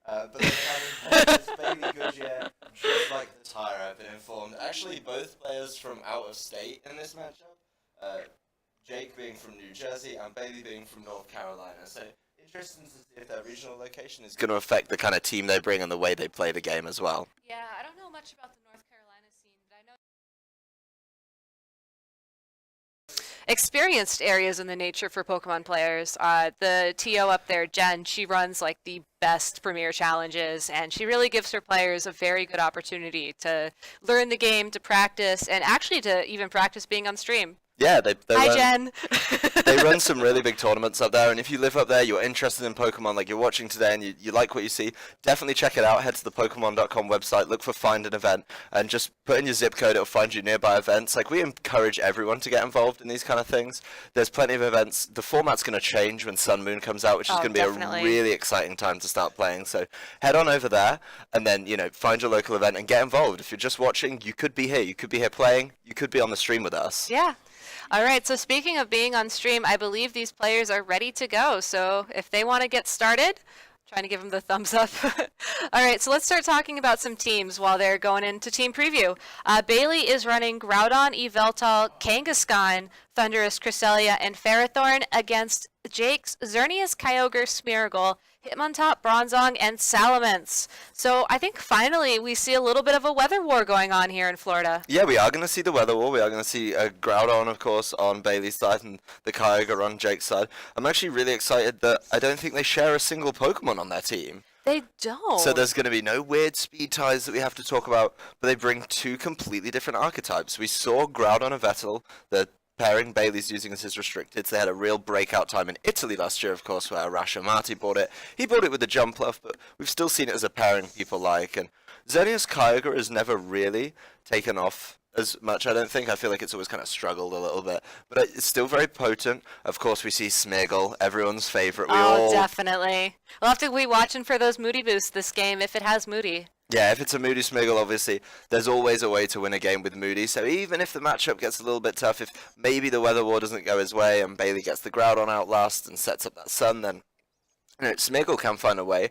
But then having this Bailey Goodyear, just like the tire, I've been informed. Actually, both players from out of state in this matchup. Jake being from New Jersey and Bailey being from North Carolina. So interesting to see if their regional location is going to affect the kind of team they bring and the way they play the game as well. Yeah, I don't know much about the North Carolina scene, but I know experienced areas in the nature for Pokemon players. The TO up there, Jen, she runs like the best premier challenges, and she really gives her players a very good opportunity to learn the game, to practice, and actually to even practice being on stream. Yeah, they Hi, run, Jen. they run some really big tournaments up there, and if you live up there, you're interested in Pokemon like you're watching today, and you like what you see, definitely check it out. Head to the Pokemon.com website, look for Find an Event, and just put in your zip code, it'll find you nearby events. Like, we encourage everyone to get involved in these kind of things. There's plenty of events. The format's going to change when Sun Moon comes out, which is going to be definitely a really exciting time to start playing. So head on over there, and then, find your local event and get involved. If you're just watching, you could be here. You could be here playing. You could be on the stream with us. Yeah. All right, so speaking of being on stream, I believe these players are ready to go. So if they want to get started, trying to give them the thumbs up. All right, so let's start talking about some teams while they're going into team preview. Bailey is running Groudon, Yveltal, Kangaskhan, Thundurus, Cresselia, and Ferrothorn against Jake's Xerneas, Kyogre, Smeargle, Hitmontop, Bronzong, and Salamence. So I think finally we see a little bit of a weather war going on here in Florida. Yeah, we are going to see the weather war. We are going to see Groudon, of course, on Bailey's side and the Kyogre on Jake's side. I'm actually really excited that I don't think they share a single Pokemon on their team. They don't. So there's going to be no weird speed ties that we have to talk about, but they bring two completely different archetypes. We saw Groudon and Vettel, the pairing Bailey's using as his restricted. They had a real breakout time in Italy last year, of course, where Rashamati bought it. He bought it with the Jumpluff, but we've still seen it as a pairing people like. And Xerneas Kyogre has never really taken off as much, I don't think. I feel like it's always kind of struggled a little bit, but it's still very potent. Of course, we see Smeargle, everyone's favorite. Definitely. We'll have to be watching for those Moody boosts this game if it has Moody. Yeah, if it's a Moody Smeargle, obviously, there's always a way to win a game with Moody. So even if the matchup gets a little bit tough, if maybe the weather war doesn't go his way and Bailey gets the Groudon out last and sets up that Sun, then Smeargle can find a way.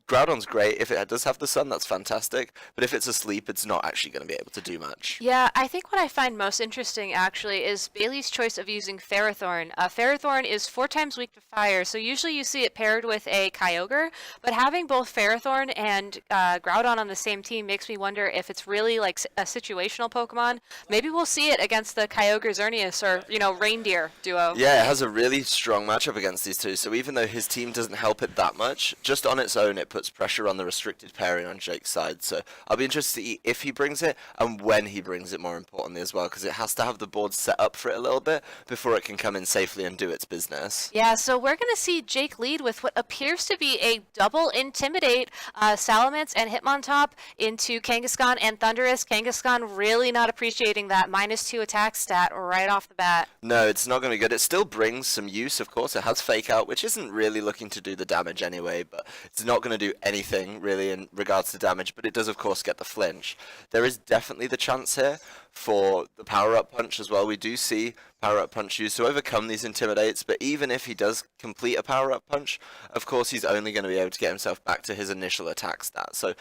Groudon's great. If it does have the Sun, that's fantastic. But if it's asleep, it's not actually going to be able to do much. Yeah, I think what I find most interesting, actually, is Bailey's choice of using Ferrothorn. Ferrothorn is 4 times weak to fire, so usually you see it paired with a Kyogre. But having both Ferrothorn and Groudon on the same team makes me wonder if it's really like a situational Pokemon. Maybe we'll see it against the Kyogre Xerneas or, Reindeer duo. Yeah, it has a really strong matchup against these two. So even though his team doesn't help it that much, just on its own, it puts pressure on the restricted pairing on Jake's side. So I'll be interested to see if he brings it and when he brings it, more importantly as well, because it has to have the board set up for it a little bit before it can come in safely and do its business. Yeah, so we're going to see Jake lead with what appears to be a double Intimidate, Salamence and Hitmontop into Kangaskhan and Thundurus. Kangaskhan really not appreciating that -2 attack stat right off the bat. No, it's not going to be good. It still brings some use, of course. It has Fake Out, which isn't really looking to do the damage anyway, but it's not going to do anything really in regards to damage, but it does of course get the flinch. There is definitely the chance here for the power-up punch as well. We do see power-up punch used to overcome these intimidates, but even if he does complete a power-up punch, of course he's only going to be able to get himself back to his initial attack stat. So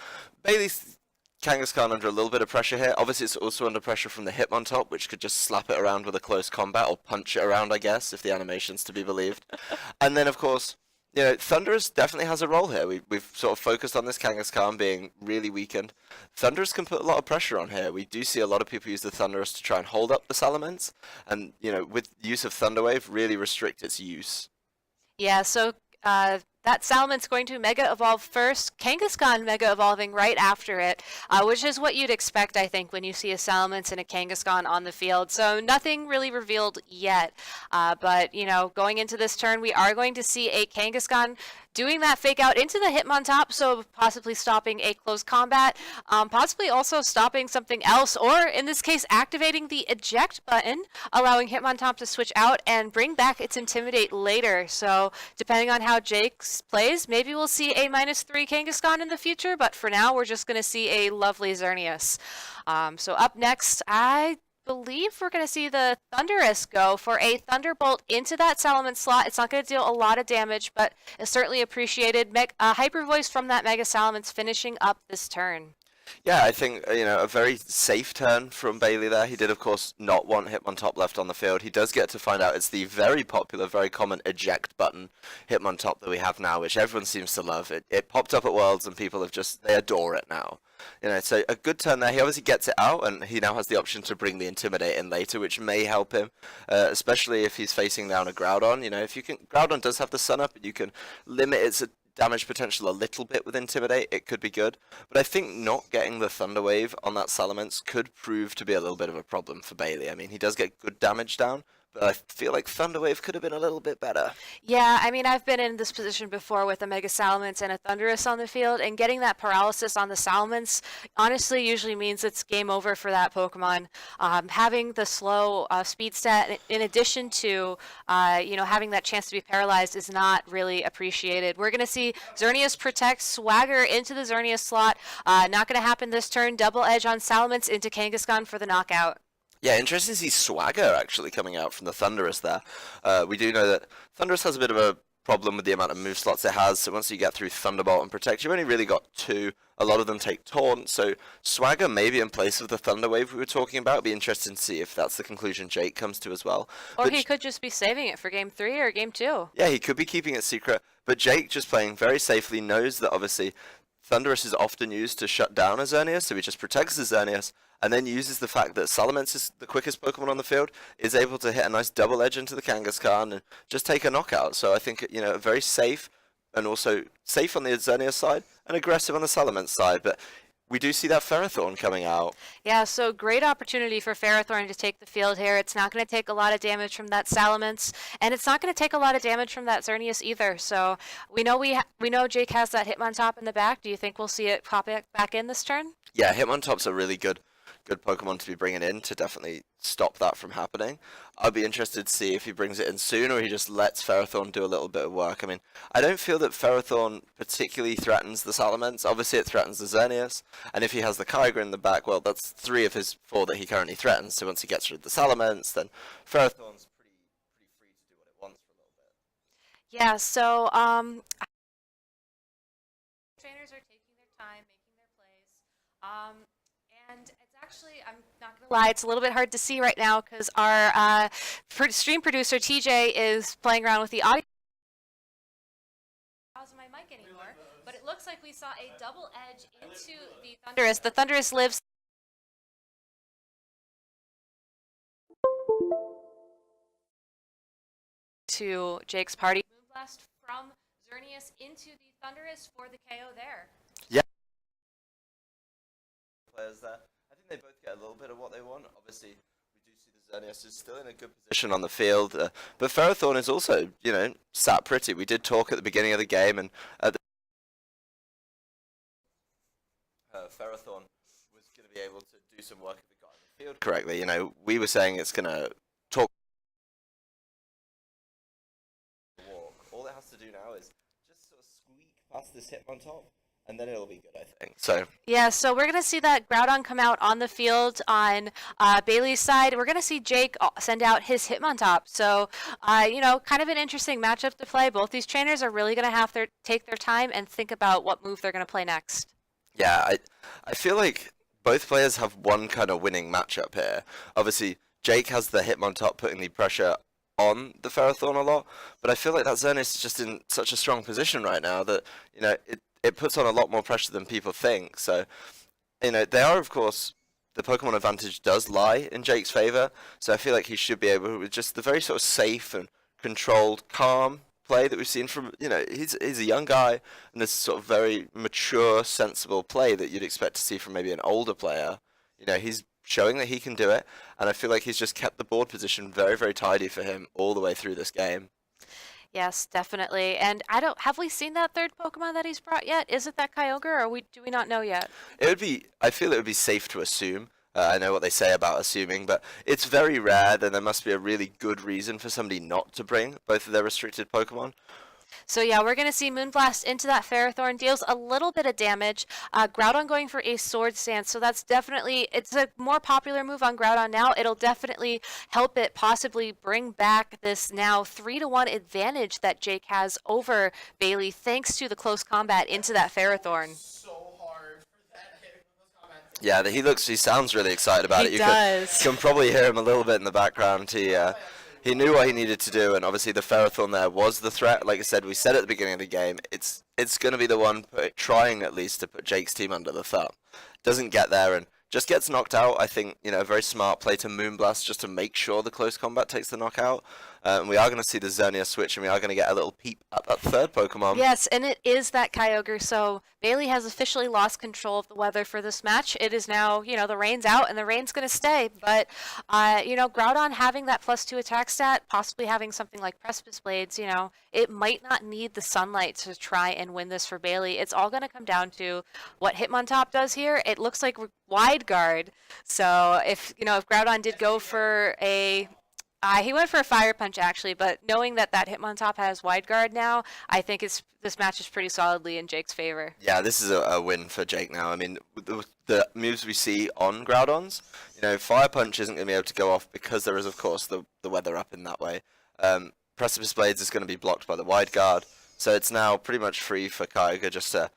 Bailey's Kangaskhan under a little bit of pressure here. Obviously it's also under pressure from the Hitmontop, which could just slap it around with a close combat, or punch it around, I guess, if the animation's to be believed. And then of course, Thundurus definitely has a role here. We've sort of focused on this Kangaskhan being really weakened. Thundurus can put a lot of pressure on here. We do see a lot of people use the Thundurus to try and hold up the Salamence, and, with use of Thunder Wave, really restrict its use. Yeah, so that Salamence going to Mega Evolve first, Kangaskhan Mega Evolving right after it, which is what you'd expect, I think, when you see a Salamence and a Kangaskhan on the field. So nothing really revealed yet, but, going into this turn, we are going to see a Kangaskhan doing that fake out into the Hitmontop, so possibly stopping a close combat, possibly also stopping something else, or in this case activating the eject button, allowing Hitmontop to switch out and bring back its Intimidate later. So depending on how Jake plays, maybe we'll see a -3 Kangaskhan in the future, but for now we're just going to see a lovely Xerneas. So up next, I believe we're going to see the Thunderous go for a Thunderbolt into that Salamence slot. It's not going to deal a lot of damage, but it's certainly appreciated. Hyper Voice from that Mega Salamence finishing up this turn. Yeah, I think, a very safe turn from Bailey there. He did, of course, not want Hitmontop left on the field. He does get to find out it's the very popular, very common eject button Hitmontop that we have now, which everyone seems to love. It popped up at Worlds and people they adore it now. So a good turn there. He obviously gets it out, and he now has the option to bring the Intimidate in later, which may help him, especially if he's facing down a Groudon. Groudon does have the Sun Up, and you can limit its damage potential a little bit with Intimidate. It could be good, but I think not getting the Thunder Wave on that Salamence could prove to be a little bit of a problem for Bailey. I mean, he does get good damage down, but I feel like Thunder Wave could have been a little bit better. Yeah, I mean, I've been in this position before with a Mega Salamence and a Thunderous on the field, and getting that paralysis on the Salamence honestly usually means it's game over for that Pokemon. Having the slow speed stat, in addition to having that chance to be paralyzed, is not really appreciated. We're going to see Xerneas protect Swagger into the Xerneas slot. Not going to happen this turn. Double Edge on Salamence into Kangaskhan for the knockout. Yeah, interesting to see Swagger actually coming out from the Thunderous there. We do know that Thunderous has a bit of a problem with the amount of move slots it has, so once you get through Thunderbolt and Protect, you've only really got 2. A lot of them take Taunt, so Swagger may be in place of the Thunder Wave we were talking about. It'd be interesting to see if that's the conclusion Jake comes to as well. Or he could just be saving it for Game 3 or Game 2. Yeah, he could be keeping it secret, but Jake, just playing very safely, knows that obviously Thunderous is often used to shut down a Xerneas, so he just protects the Xerneas, and then uses the fact that Salamence is the quickest Pokemon on the field, is able to hit a nice double edge into the Kangaskhan and just take a knockout. So I think, very safe, and also safe on the Xerneas side, and aggressive on the Salamence side, but we do see that Ferrothorn coming out. Yeah, so great opportunity for Ferrothorn to take the field here. It's not going to take a lot of damage from that Salamence, and it's not going to take a lot of damage from that Xerneas either. So we know Jake has that Hitmontop in the back. Do you think we'll see it pop back in this turn? Yeah, Hitmontop's a really good Pokemon to be bringing in to definitely stop that from happening. I'd be interested to see if he brings it in soon or he just lets Ferrothorn do a little bit of work. I mean, I don't feel that Ferrothorn particularly threatens the Salamence. Obviously, it threatens the Xerneas, and if he has the Kyogre in the back, well, that's 3 of his 4 that he currently threatens. So once he gets rid of the Salamence, then Ferrothorn's pretty free to do what it wants for a little bit. Yeah, so trainers are taking their time, making their plays. And it's actually, I'm not going to lie, it's a little bit hard to see right now because our stream producer, TJ, is playing around with the audio. How's my mic anymore? But it looks like we saw a double edge into the Thunderous. The Thunderous lives to Jake's party. Moonblast from Xerneas into the Thunderous for the KO there. Yeah. Players there. I think they both get a little bit of what they want. Obviously, we do see the Xerneas is still in a good position on the field, but Ferrothorn is also, sat pretty. We did talk at the beginning of the game, and at the Ferrothorn was going to be able to do some work if it got on the field correctly. We were saying it's going to talk. All it has to do now is just sort of squeak past this Hitmontop, and then it'll be good, I think. So yeah, so we're going to see that Groudon come out on the field on Bailey's side. We're going to see Jake send out his Hitmontop. So, kind of an interesting matchup to play. Both these trainers are really going to have to take their time and think about what move they're going to play next. Yeah, I feel like both players have one kind of winning matchup here. Obviously, Jake has the Hitmontop putting the pressure on the Ferrothorn a lot, but I feel like that Xerneas is just in such a strong position right now that, it puts on a lot more pressure than people think. So, they are, of course, the Pokemon advantage does lie in Jake's favor. So I feel like he should be able, with just the very sort of safe and controlled, calm play that we've seen from, he's a young guy, and this sort of very mature, sensible play that you'd expect to see from maybe an older player. He's showing that he can do it, and I feel like he's just kept the board position very, very tidy for him all the way through this game. Yes, definitely. And have we seen that third Pokemon that he's brought yet? Is it that Kyogre, or do we not know yet? I feel it would be safe to assume. I know what they say about assuming, but it's very rare, then there must be a really good reason for somebody not to bring both of their restricted Pokemon. So yeah, we're going to see Moonblast into that Ferrothorn, deals a little bit of damage. Groudon going for a Sword Stance, so that's definitely, it's a more popular move on Groudon now. It'll definitely help it possibly bring back this now 3-1 advantage that Jake has over Bailey, thanks to the close combat into that Ferrothorn. Yeah, he sounds really excited about it. He You does. can probably hear him a little bit in the background. He knew what he needed to do, and obviously the Ferrothorn there was the threat. Like I said, we said at the beginning of the game, it's going to be the one trying at least to put Jake's team under the thumb. Doesn't get there and just gets knocked out. I think, a very smart play to Moonblast just to make sure the close combat takes the knockout. And we are going to see the Xerneas switch, and we are going to get a little peep at that third Pokemon. Yes, and it is that Kyogre, so Bailey has officially lost control of the weather for this match. It is now, the rain's out, and the rain's going to stay, but, Groudon having that +2 attack stat, possibly having something like Precipice Blades, it might not need the sunlight to try and win this for Bailey. It's all going to come down to what Hitmontop does here. It looks like Wide Guard, so if Groudon did go for he went for a Fire Punch, actually, but knowing that Hitmontop has Wide Guard now, I think this match is pretty solidly in Jake's favor. Yeah, this is a win for Jake now. I mean, the moves we see on Groudons, Fire Punch isn't going to be able to go off because there is, of course, the weather up in that way. Precipice Blades is going to be blocked by the Wide Guard, so it's now pretty much free for Kyogre just to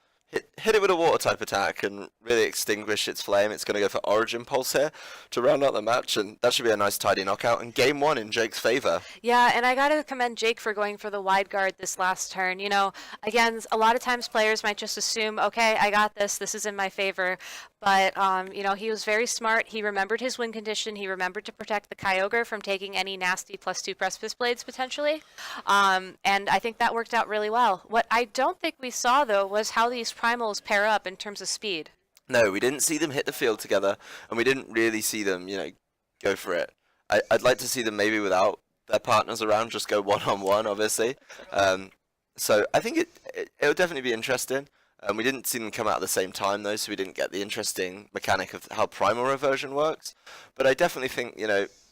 hit it with a water type attack and really extinguish its flame. It's going to go for Origin Pulse here to round out the match, and that should be a nice tidy knockout and game 1 in Jake's favor. Yeah, and I got to commend Jake for going for the Wide Guard this last turn. Again, a lot of times players might just assume, okay, I got this is in my favor. But, he was very smart. He remembered his win condition. He remembered to protect the Kyogre from taking any nasty +2 Precipice Blades, potentially. And I think that worked out really well. What I don't think we saw, though, was how these Primals pair up in terms of speed. No, we didn't see them hit the field together, and we didn't really see them, go for it. I'd like to see them maybe without their partners around, just go one-on-one, obviously. So I think it'll definitely be interesting. We didn't see them come out at the same time, though, so we didn't get the interesting mechanic of how Primal Reversion works. But I definitely think,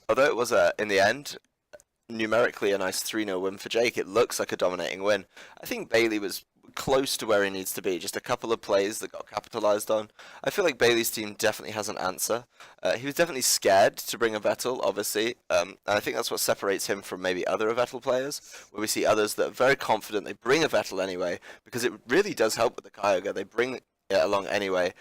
although it was, in the end, numerically a nice 3-0 win for Jake, it looks like a dominating win. I think Bailey was close to where he needs to be, just a couple of plays that got capitalized on. I feel like Bailey's team definitely has an answer. He was definitely scared to bring a Vettel, obviously, and I think that's what separates him from maybe other Vettel players, where we see others that are very confident they bring a Vettel anyway, because it really does help with the Kyogre. They bring it along anyway,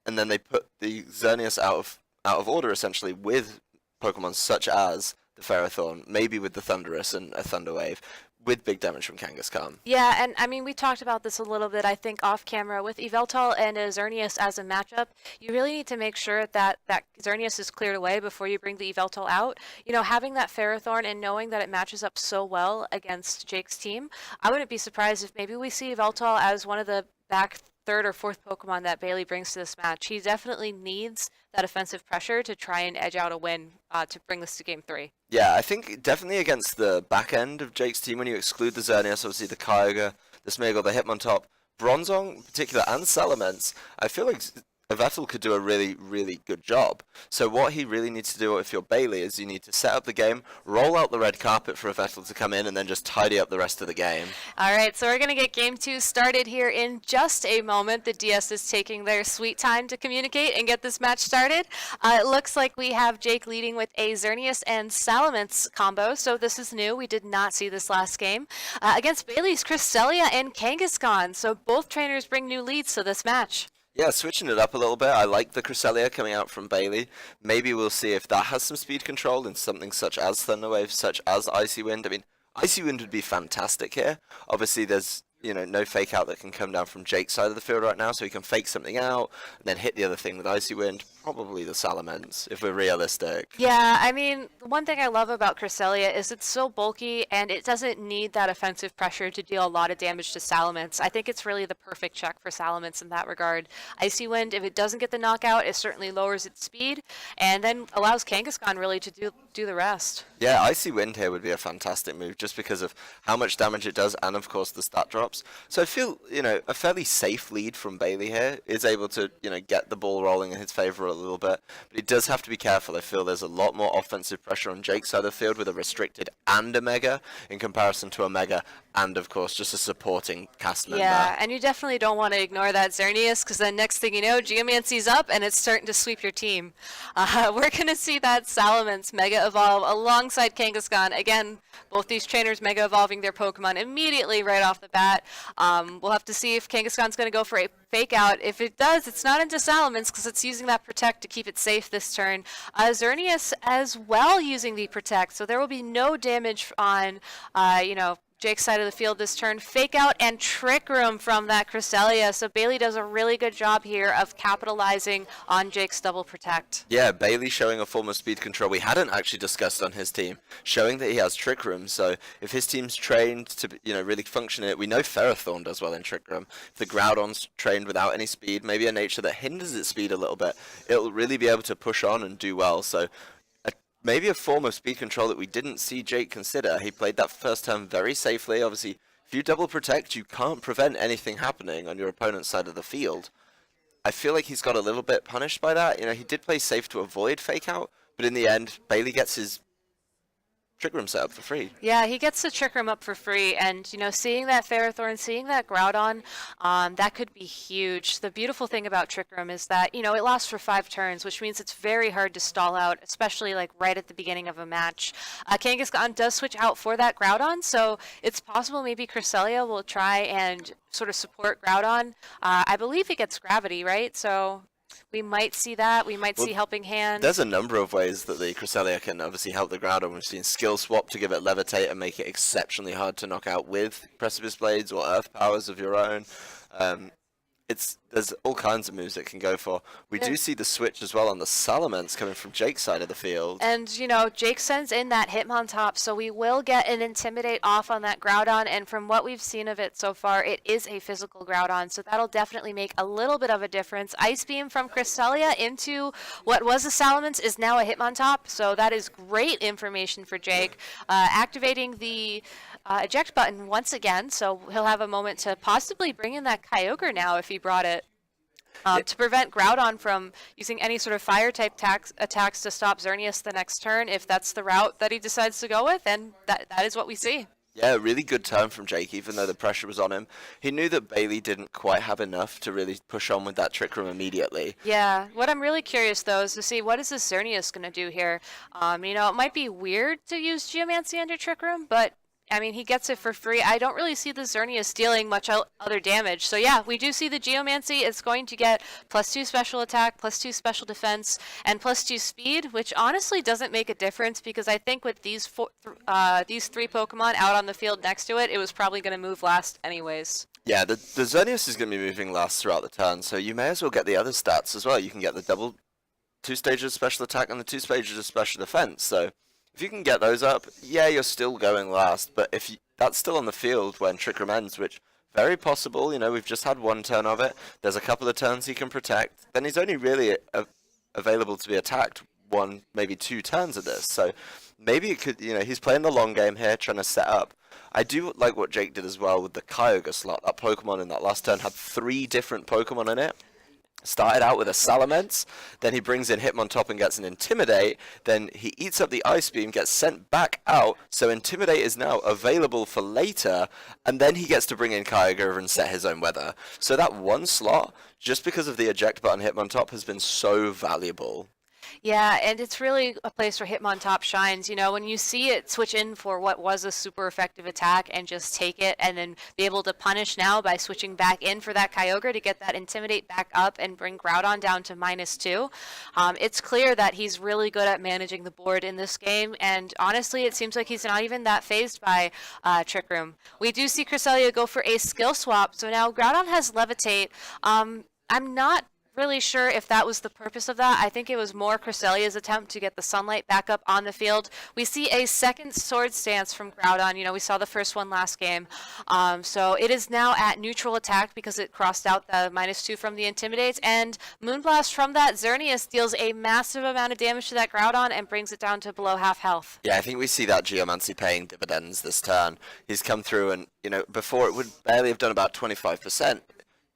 and then they put the Xerneas out of order, essentially, with Pokemon such as the Ferrothorn, maybe with the Thundurus and a Thunder Wave, with big damage from Kangaskhan. Yeah, and I mean, we talked about this a little bit, I think, off camera. With Yveltal and Xerneas as a matchup, you really need to make sure that Xerneas is cleared away before you bring the Yveltal out. Having that Ferrothorn and knowing that it matches up so well against Jake's team, I wouldn't be surprised if maybe we see Yveltal as one of the back third or fourth Pokemon that Bailey brings to this match. He definitely needs that offensive pressure to try and edge out a win to bring this to Game 3. Yeah, I think definitely against the back end of Jake's team, when you exclude the Xerneas, obviously the Kyogre, the Smeargle, the Hitmontop, Bronzong in particular, and Salamence, I feel like a Vettel could do a really, really good job. So what he really needs to do if you're Bailey is you need to set up the game, roll out the red carpet for a Vettel to come in, and then just tidy up the rest of the game. All right, so we're going to get Game 2 started here in just a moment. The DS is taking their sweet time to communicate and get this match started. It looks like we have Jake leading with a Xerneas and Salamence combo, so this is new. We did not see this last game. Against Bailey's Cresselia and Kangaskhan, so both trainers bring new leads to this match. Yeah, switching it up a little bit. I like the Cresselia coming out from Bailey. Maybe we'll see if that has some speed control in something such as Thunder Wave, such as Icy Wind. I mean, Icy Wind would be fantastic here. Obviously, there's no fake out that can come down from Jake's side of the field right now, so he can fake something out and then hit the other thing with Icy Wind. Probably the Salamence, if we're realistic. Yeah, I mean, the one thing I love about Cresselia is it's so bulky and it doesn't need that offensive pressure to deal a lot of damage to Salamence. I think it's really the perfect check for Salamence in that regard. Icy Wind, if it doesn't get the knockout, it certainly lowers its speed and then allows Kangaskhan really to do the rest. Yeah, Icy Wind here would be a fantastic move just because of how much damage it does and, of course, the stat drops. So I feel, a fairly safe lead from Bailey here is able to, get the ball rolling in his favor a little bit. But he does have to be careful. I feel there's a lot more offensive pressure on Jake's side of the field with a restricted and a Mega in comparison to a Mega and of course just a supporting cast member. Yeah, and you definitely don't want to ignore that Xerneas, because then next thing you know, Geomancy's up and it's starting to sweep your team. We're going to see that Salamence Mega Evolve alongside Kangaskhan. Again, both these trainers Mega Evolving their Pokemon immediately right off the bat. We'll have to see if Kangaskhan's going to go for a Fake Out. If it does, it's not into Salamence because it's using that Protect to keep it safe this turn. Xerneas as well using the Protect, so there will be no damage on, Jake's side of the field this turn. Fake Out and Trick Room from that Cresselia. So Bailey does a really good job here of capitalizing on Jake's double protect. Yeah, Bailey showing a form of speed control we hadn't actually discussed on his team, showing that he has Trick Room. So if his team's trained to, really function in it, we know Ferrothorn does well in Trick Room. If the Groudon's trained without any speed, maybe a nature that hinders its speed a little bit, it'll really be able to push on and do well. So maybe a form of speed control that we didn't see Jake consider. He played that first turn very safely. Obviously, if you double protect, you can't prevent anything happening on your opponent's side of the field. I feel like he's got a little bit punished by that. He did play safe to avoid Fake Out, but in the end, Bailey gets his Trick Room set up for free. Yeah, he gets the Trick Room up for free, and seeing that Ferrothorn, seeing that Groudon, that could be huge. The beautiful thing about Trick Room is that it lasts for 5 turns, which means it's very hard to stall out, especially like right at the beginning of a match. Kangaskhan does switch out for that Groudon, so it's possible maybe Cresselia will try and sort of support Groudon. I believe he gets Gravity, right? So we might see that. We might see Helping Hand. There's a number of ways that the Cresselia can obviously help the Groudon. We've seen Skill Swap to give it Levitate and make it exceptionally hard to knock out with Precipice Blades or Earth Powers of your own. There's all kinds of moves it can go for. We do see the switch as well on the Salamence coming from Jake's side of the field. And, Jake sends in that Hitmontop, so we will get an Intimidate off on that Groudon, and from what we've seen of it so far, it is a physical Groudon, so that'll definitely make a little bit of a difference. Ice Beam from Cresselia into what was a Salamence is now a Hitmontop, so that is great information for Jake. Activating the eject button once again, so he'll have a moment to possibly bring in that Kyogre now if he brought it. To prevent Groudon from using any sort of fire-type attacks to stop Xerneas the next turn, if that's the route that he decides to go with, and that is what we see. Yeah, a really good turn from Jake, even though the pressure was on him. He knew that Bailey didn't quite have enough to really push on with that Trick Room immediately. Yeah, what I'm really curious, though, is to see what is this Xerneas going to do here. It might be weird to use Geomancy under Trick Room, but he gets it for free. I don't really see the Xerneas dealing much other damage. So yeah, we do see the Geomancy. It's going to get +2 special attack, +2 special defense, and +2 speed, which honestly doesn't make a difference because I think with these 3 Pokemon out on the field next to it, it was probably going to move last anyways. Yeah, the Xerneas is going to be moving last throughout the turn, so you may as well get the other stats as well. You can get the double 2 stages of special attack and the 2 stages of special defense, so if you can get those up, yeah, you're still going last, but if that's still on the field when Trick Room ends, which very possible, we've just had 1 turn of it, there's a couple of turns he can protect, then he's only really available to be attacked 1, maybe 2 turns of this, so maybe it could, he's playing the long game here, trying to set up. I do like what Jake did as well with the Kyogre slot. That Pokemon in that last turn had 3 different Pokemon in it. Started out with a Salamence, then he brings in Hitmontop and gets an Intimidate, then he eats up the Ice Beam, gets sent back out, so Intimidate is now available for later, and then he gets to bring in Kyogre and set his own weather. So that 1 slot, just because of the eject button Hitmontop, has been so valuable. Yeah, and it's really a place where Hitmontop shines. When you see it switch in for what was a super effective attack and just take it and then be able to punish now by switching back in for that Kyogre to get that Intimidate back up and bring Groudon down to -2. It's clear that he's really good at managing the board in this game, and honestly, it seems like he's not even that phased by Trick Room. We do see Cresselia go for a skill swap, so now Groudon has Levitate. I'm not really sure if that was the purpose of that. I think it was more Cresselia's attempt to get the sunlight back up on the field. We see a second Sword Stance from Groudon. We saw the first one last game. So it is now at neutral attack because it crossed out the -2 from the Intimidates, and Moonblast from that Xerneas deals a massive amount of damage to that Groudon and brings it down to below half health. Yeah, I think we see that Geomancy paying dividends this turn. He's come through and, before it would barely have done about 25%.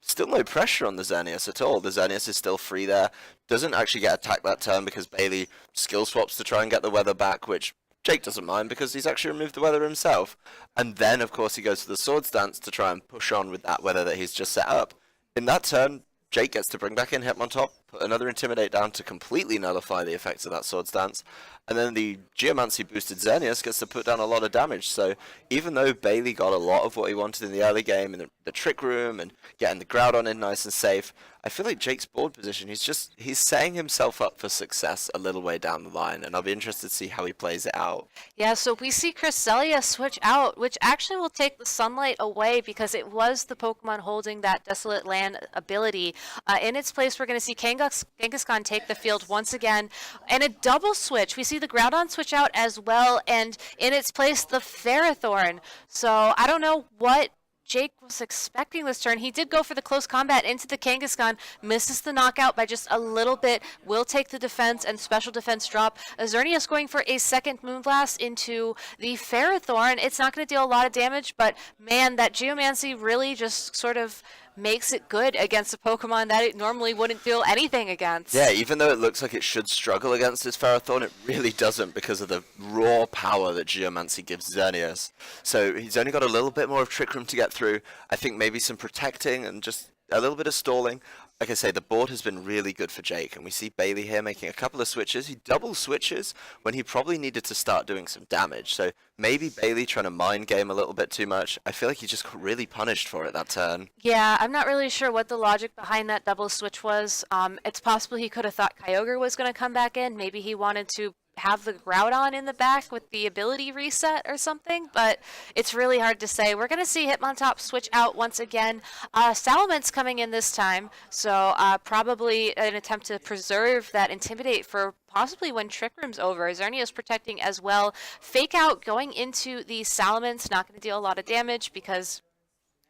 Still no pressure on the Xerneas at all. The Xerneas is still free there. Doesn't actually get attacked that turn because Bailey skill swaps to try and get the weather back, which Jake doesn't mind because he's actually removed the weather himself. And then, of course, he goes for the swords dance to try and push on with that weather that he's just set up. In that turn, Jake gets to bring back in Hitmontop, put another Intimidate down to completely nullify the effects of that Swords Dance, and then the Geomancy boosted Xerneas gets to put down a lot of damage. So even though Bailey got a lot of what he wanted in the early game, in the Trick Room, and getting the Groudon in nice and safe, I feel like Jake's board position, he's setting himself up for success a little way down the line, and I'll be interested to see how he plays it out. Yeah, so we see Cresselia switch out, which actually will take the Sunlight away because it was the Pokemon holding that Desolate Land ability. In its place, we're going to see Kangaskhan take the field once again, and a double switch. We see the Groudon switch out as well, and in its place, the Ferrothorn. So I don't know what Jake was expecting this turn. He did go for the close combat into the Kangaskhan, misses the knockout by just a little bit, will take the defense and special defense drop. Xerneas going for a second Moonblast into the Ferrothorn. It's not going to deal a lot of damage, but man, that Geomancy really just sort of makes it good against a Pokemon that it normally wouldn't feel anything against. Yeah, even though it looks like it should struggle against this Ferrothorn, it really doesn't because of the raw power that Geomancy gives Xerneas. So he's only got a little bit more of Trick Room to get through. I think maybe some protecting and just a little bit of stalling. Like I say, the board has been really good for Jake, and we see Bailey here making a couple of switches. He double switches when he probably needed to start doing some damage. So maybe Bailey trying to mind game a little bit too much. I feel like he just got really punished for it that turn. Yeah, I'm not really sure what the logic behind that double switch was. It's possible he could have thought Kyogre was going to come back in. Maybe he wanted to have the Groudon in the back with the ability reset or something, but it's really hard to say. We're going to see Hitmontop switch out once again. Salamence coming in this time, so probably an attempt to preserve that Intimidate for possibly when Trick Room's over. Xerneas protecting as well. Fake Out going into the Salamence, not going to deal a lot of damage because,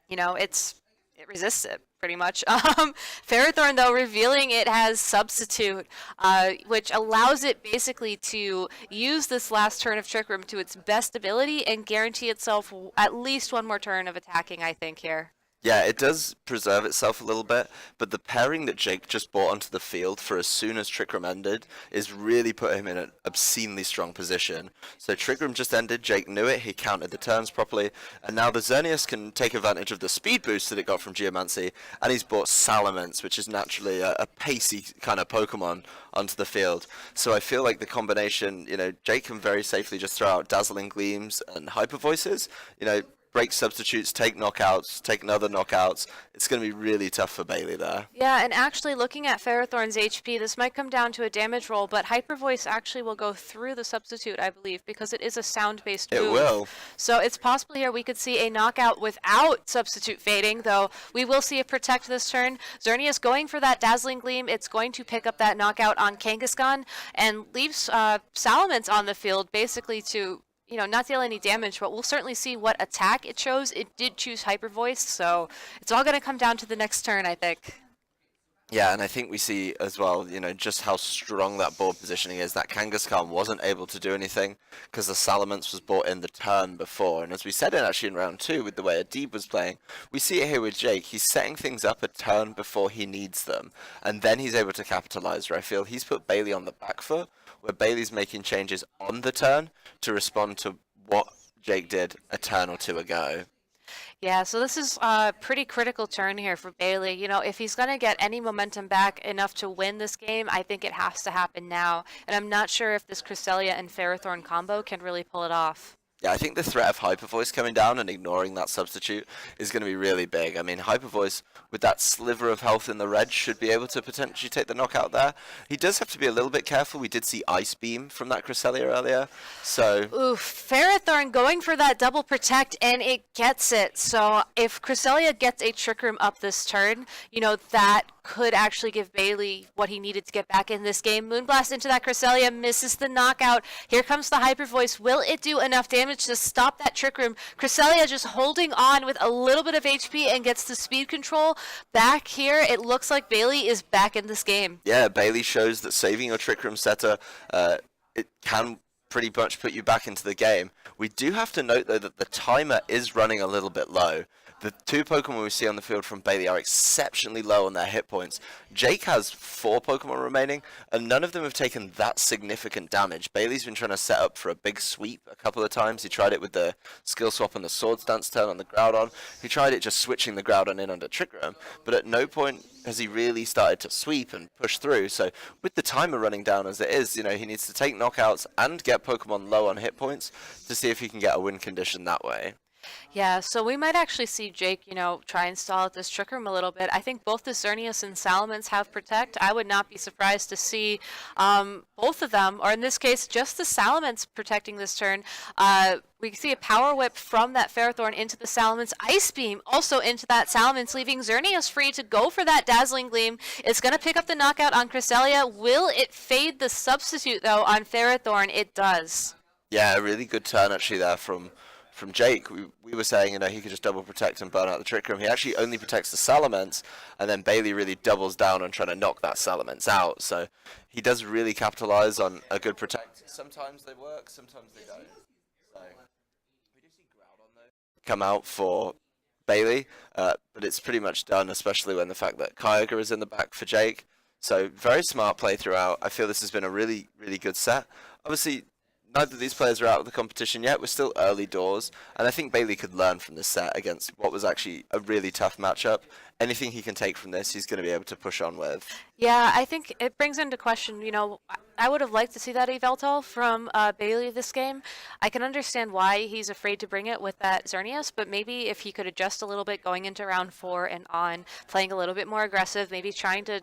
you know, it resists it pretty much. Ferrothorn, though, revealing it has Substitute, which allows it basically to use this last turn of Trick Room to its best ability and guarantee itself at least one more turn of attacking, I think, here. Yeah, it does preserve itself a little bit, but the pairing that Jake just brought onto the field for as soon as Trick Room ended is really put him in an obscenely strong position. So Trick Room just ended, Jake knew it, he counted the turns properly, and now the Xerneas can take advantage of the speed boost that it got from Geomancy, and he's brought Salamence, which is naturally a pacey kind of Pokemon, onto the field. So I feel like the combination, you know, Jake can very safely just throw out Dazzling Gleams and Hyper Voices, you know, break substitutes, take knockouts, take another knockouts. It's going to be really tough for Bailey there. Yeah, and actually looking at Ferrothorn's HP, this might come down to a damage roll, but Hyper Voice actually will go through the substitute, I believe, because it is a sound-based move. It will. So it's possible here we could see a knockout without substitute fading, though we will see a protect this turn. Xerneas going for that Dazzling Gleam. It's going to pick up that knockout on Kangaskhan and leaves Salamence on the field basically to, you know, not deal any damage, but we'll certainly see what attack it chose. It did choose Hyper Voice, so it's all going to come down to the next turn, I think. Yeah, and I think we see as well, you know, just how strong that board positioning is. That Kangaskhan wasn't able to do anything because the Salamence was brought in the turn before. And as we said in round 2, with the way Adib was playing, we see it here with Jake. He's setting things up a turn before he needs them. And then he's able to capitalize, where I feel he's put Bailey on the back foot, where Bailey's making changes on the turn to respond to what Jake did a turn or two ago. Yeah, so this is a pretty critical turn here for Bailey. You know, if he's going to get any momentum back enough to win this game, I think it has to happen now. And I'm not sure if this Cresselia and Ferrothorn combo can really pull it off. Yeah, I think the threat of Hyper Voice coming down and ignoring that substitute is going to be really big. I mean, Hyper Voice, with that sliver of health in the red, should be able to potentially take the knockout there. He does have to be a little bit careful. We did see Ice Beam from that Cresselia earlier, so... Ooh, Ferrothorn going for that double protect, and it gets it. So if Cresselia gets a Trick Room up this turn, you know, that could actually give Bailey what he needed to get back in this game. Moonblast into that Cresselia, misses the knockout. Here comes the Hyper Voice. Will it do enough damage to stop that Trick Room? Cresselia just holding on with a little bit of HP and gets the speed control. Back here, it looks like Bailey is back in this game. Yeah, Bailey shows that saving your Trick Room setter, it can pretty much put you back into the game. We do have to note, though, that the timer is running a little bit low. the two Pokemon we see on the field from Bailey are exceptionally low on their hit points. Jake has 4 Pokemon remaining, and none of them have taken that significant damage. Bailey's been trying to set up for a big sweep a couple of times. He tried it with the skill swap and the Swords Dance turn on the Groudon. He tried it just switching the Groudon in under Trick Room, but at no point has he really started to sweep and push through. So with the timer running down as it is, he needs to take knockouts and get Pokemon low on hit points to see if he can get a win condition that way. Yeah, so we might actually see Jake, try and stall at this Trick Room a little bit. I think both the Xerneas and Salamence have Protect. I would not be surprised to see both of them, or in this case, just the Salamence protecting this turn. We see a Power Whip from that Ferrothorn into the Salamence. Ice Beam also into that Salamence, leaving Xerneas free to go for that Dazzling Gleam. It's going to pick up the knockout on Cresselia. Will it fade the substitute, though, on Ferrothorn? It does. Yeah, a really good turn actually there from Jake. We were saying, he could just double protect and burn out the Trick Room. He actually only protects the Salamence, and then Bailey really doubles down on trying to knock that Salamence out. So he does really capitalize on a good protect. Sometimes they work, sometimes they don't. So we do see Groudon though come out for Bailey, but it's pretty much done, especially when the fact that Kyogre is in the back for Jake. So very smart play throughout. I feel this has been a really, really good set. Obviously, neither of these players are out of the competition yet. We're still early doors, and I think Bailey could learn from this set against what was actually a really tough matchup. Anything he can take from this, he's going to be able to push on with. Yeah, I think it brings into question, I would have liked to see that Yveltal from Bailey this game. I can understand why he's afraid to bring it with that Xerneas, but maybe if he could adjust a little bit going into round 4 and on, playing a little bit more aggressive, maybe trying to,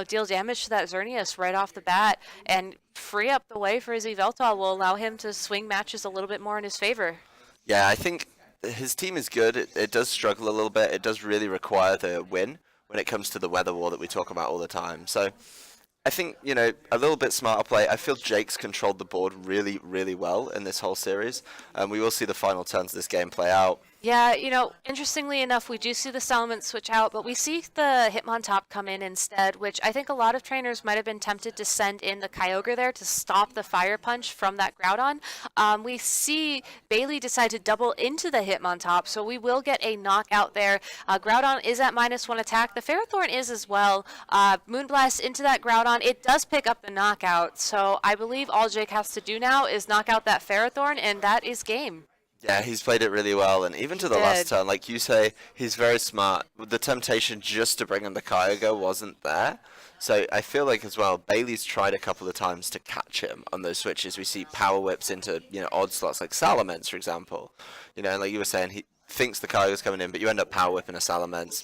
deal damage to that Xerneas right off the bat and free up the way for his Yveltal will allow him to swing matches a little bit more in his favor. Yeah, I think his team is good. It does struggle a little bit. It does really require the win when it comes to the weather war that we talk about all the time. So I think, a little bit smarter play. I feel Jake's controlled the board really, really well in this whole series. And we will see the final turns of this game play out. Yeah, interestingly enough, we do see the Salamence switch out, but we see the Hitmontop come in instead, which I think a lot of trainers might have been tempted to send in the Kyogre there to stop the Fire Punch from that Groudon. We see Bailey decide to double into the Hitmontop, so we will get a knockout there. Groudon is at -1 attack. The Ferrothorn is as well. Moonblast into that Groudon. It does pick up the knockout, so I believe all Jake has to do now is knock out that Ferrothorn, and that is game. Yeah, he's played it really well, and even to the last turn, like you say, he's very smart. The temptation just to bring in the Kyogre wasn't there. So I feel like as well, Bailey's tried a couple of times to catch him on those switches. We see Power Whips into, odd slots like Salamence, for example. And like you were saying, he thinks the Kyogre's coming in, but you end up Power Whipping a Salamence.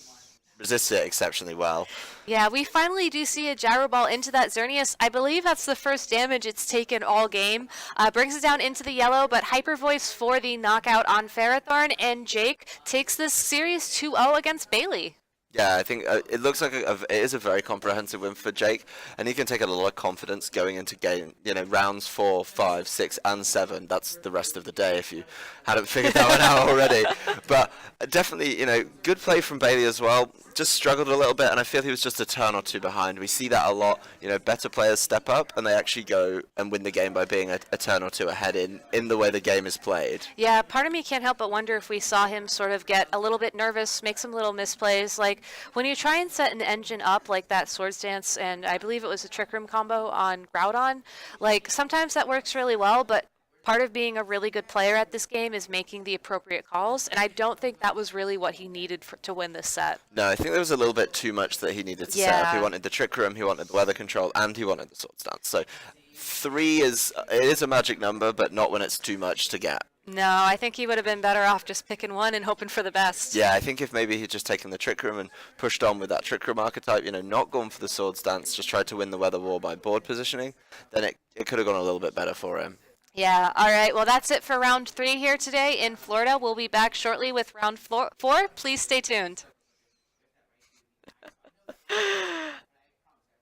Resists it exceptionally well. Yeah, we finally do see a Gyro Ball into that Xerneas. I believe that's the first damage it's taken all game. Brings it down into the yellow, but Hyper Voice for the knockout on Ferrothorn, and Jake takes this series 2-0 against Bailey. Yeah, I think it looks like it is a very comprehensive win for Jake, and he can take a lot of confidence going into game. Rounds 4, 5, 6, and 7. That's the rest of the day if you hadn't figured that one out already. But definitely, good play from Bailey as well. Just struggled a little bit, and I feel he was just a turn or two behind. We see that a lot. Better players step up, and they actually go and win the game by being a turn or two ahead in the way the game is played. Yeah, part of me can't help but wonder if we saw him sort of get a little bit nervous, make some little misplays. Like, when you try and set an engine up like that Swords Dance, and I believe it was a Trick Room combo on Groudon, like, sometimes that works really well, but part of being a really good player at this game is making the appropriate calls, and I don't think that was really what he needed to win this set. No, I think there was a little bit too much that he needed to set up. He wanted the Trick Room, he wanted the weather control, and he wanted the Swords Dance. So 3 is a magic number, but not when it's too much to get. No, I think he would have been better off just picking one and hoping for the best. Yeah, I think if maybe he'd just taken the Trick Room and pushed on with that Trick Room archetype, not gone for the Swords Dance, just tried to win the weather war by board positioning, then it could have gone a little bit better for him. Yeah, all right. Well, that's it for round 3 here today in Florida. We'll be back shortly with round 4. Please stay tuned.